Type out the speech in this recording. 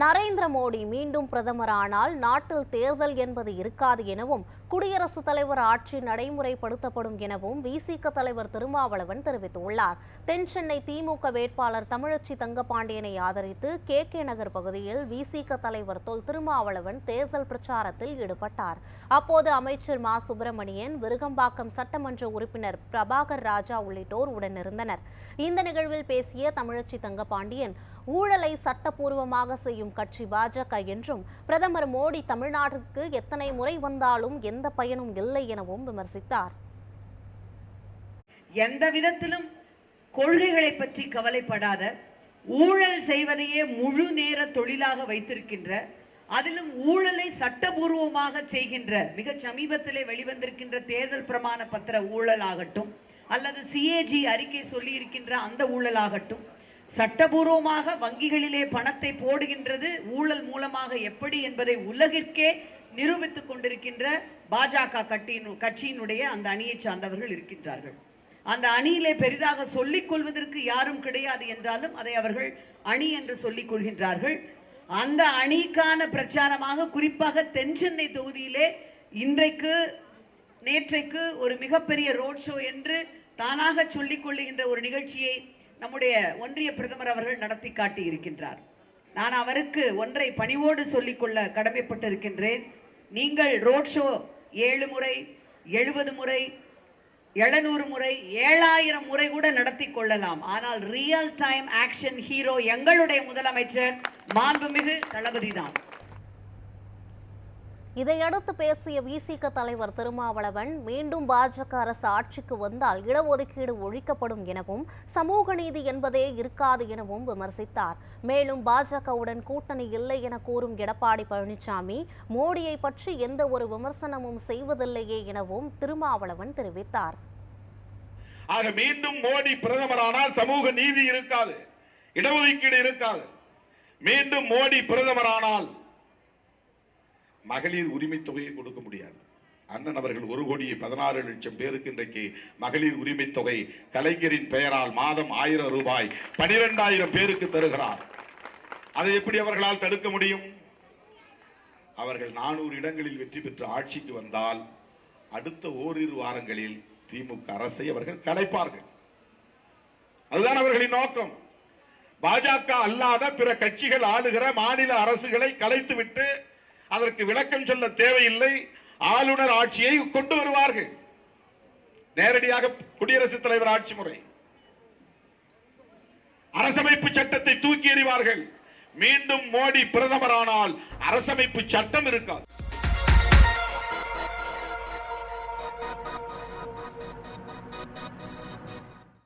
நரேந்திர மோடி மீண்டும் பிரதமரானால் நாட்டில் தேர்தல் என்பது இருக்காது எனவும் குடியரசுத் தலைவர் ஆட்சி நடைமுறைப்படுத்தப்படும் எனவும் விசிக தலைவர் திருமாவளவன் தெரிவித்துள்ளார். தென்சென்னை திமுக வேட்பாளர் தமிழச்சி தங்கபாண்டியனை ஆதரித்து கே நகர் பகுதியில் விசிக தலைவர் தொல் திருமாவளவன் தேர்தல் பிரச்சாரத்தில் ஈடுபட்டார். அப்போது அமைச்சர் மா சுப்பிரமணியன், விருகம்பாக்கம் சட்டமன்ற உறுப்பினர் பிரபாகர் ராஜா உள்ளிட்டோர் உடனிருந்தனர். இந்த நிகழ்வில் பேசிய தமிழச்சி தங்கபாண்டியன், ஊழலை சட்டப்பூர்வமாக செய்யும் கட்சி பாஜக என்றும் பிரதமர் மோடி தமிழ்நாட்டிற்கு எத்தனை முறை வந்தாலும் எந்த பயனும் இல்லை எனவும் விமர்சித்தார். எந்த விதத்திலும் கொள்கைகளை பற்றி கவலைப்படாத, ஊழல் செய்வதையே முழு நேர தொழிலாக வைத்திருக்கின்ற, அதிலும் ஊழலை சட்டபூர்வமாக செய்கின்ற, மிக சமீபத்திலே வெளிவந்திருக்கின்ற தேர்தல் பிரமாண பத்திர ஊழல் ஆகட்டும் அல்லது சிஏஜி அறிக்கை சொல்லி இருக்கின்ற அந்த ஊழல் ஆகட்டும், சட்டபூர்வமாக வங்கிகளிலே பணத்தை போடுகின்றது ஊழல் மூலமாக எப்படி என்பதை உலகிற்கே நிரூபித்துக் கொண்டிருக்கின்ற பாஜக கட்சியினுடைய அந்த அணியை சார்ந்தவர்கள் இருக்கின்றார்கள். அந்த அணியிலே பெரிதாக சொல்லிக் கொள்வதற்கு யாரும் கிடையாது என்றாலும் அதை அவர்கள் அணி என்று சொல்லிக் கொள்கின்றார்கள். அந்த அணிக்கான பிரச்சாரமாக குறிப்பாக தென்சென்னை தொகுதியிலே நேற்றைக்கு ஒரு மிகப்பெரிய ரோட் ஷோ என்று தானாக சொல்லிக் கொள்ளுகின்ற ஒரு நிகழ்ச்சியை நம்முடைய ஒன்றிய பிரதமர் அவர்கள் நடத்தி காட்டி இருக்கின்றார். நான் அவருக்கு ஒன்றை பணிவோடு சொல்லிக்கொள்ள கடமைப்பட்டிருக்கின்றேன். நீங்கள் ரோட் ஷோ 7 முறை, 70 முறை, 700 முறை, 7000 முறை கூட நடத்தி கொள்ளலாம். ஆனால் ரியல் டைம் ஆக்ஷன் ஹீரோ எங்களுடைய முதலமைச்சர் மாண்புமிகு தளபதி தான். இதையடுத்து பேசிய விசிக தலைவர் திருமாவளவன், மீண்டும் பாஜக அரசு ஆட்சிக்கு வந்தால் இடஒதுக்கீடு ஒழிக்கப்படும் எனவும் சமூக நீதி என்பதே இருக்காது எனவும் விமர்சித்தார். மேலும் பாஜகவுடன் கூட்டணி இல்லை என கூறும் எடப்பாடி பழனிசாமி மோடியை பற்றி எந்த ஒரு விமர்சனமும் செய்வதில்லையே எனவும் திருமாவளவன் தெரிவித்தார். ஆக மீண்டும் மோடி பிரதமரானால் சமூக நீதி இருக்காது, இடஒதுக்கீடு இருக்காது. மீண்டும் மோடி பிரதமரானால் மகளிர் உரிமை தொகையை கொடுக்க முடியாது. அண்ணன் அவர்கள் 1,16,00,000 பேருக்கு இன்றைக்கு மகளிர் உரிமை தொகை கலைஞரின் பெயரால் மாதம் 1000 ரூபாய் 12,000 பேருக்கு தருகிறார். அதை எப்படி அவர்களால் தடுக்க முடியும்? அவர்கள் 400 இடங்களில் வெற்றி பெற்று ஆட்சிக்கு வந்தால் அடுத்த ஓரிரு வாரங்களில் திமுக அரசை அவர்கள் கலைப்பார்கள். அதுதான் அவர்களின் நோக்கம். பாஜக அல்லாத பிற கட்சிகள் ஆளுகிற மாநில அரசுகளை கலைத்துவிட்டு அதற்கு விளக்கம் சொல்ல தேவையில்லை, ஆளுநர் ஆட்சியை கொண்டு வருவார்கள். நேரடியாக குடியரசுத் தலைவர் ஆட்சி முறை, அரசமைப்பு சட்டத்தை தூக்கி எறிவார்கள். மீண்டும் மோடி பிரதமரானால் அரசமைப்பு சட்டம் இருக்காது.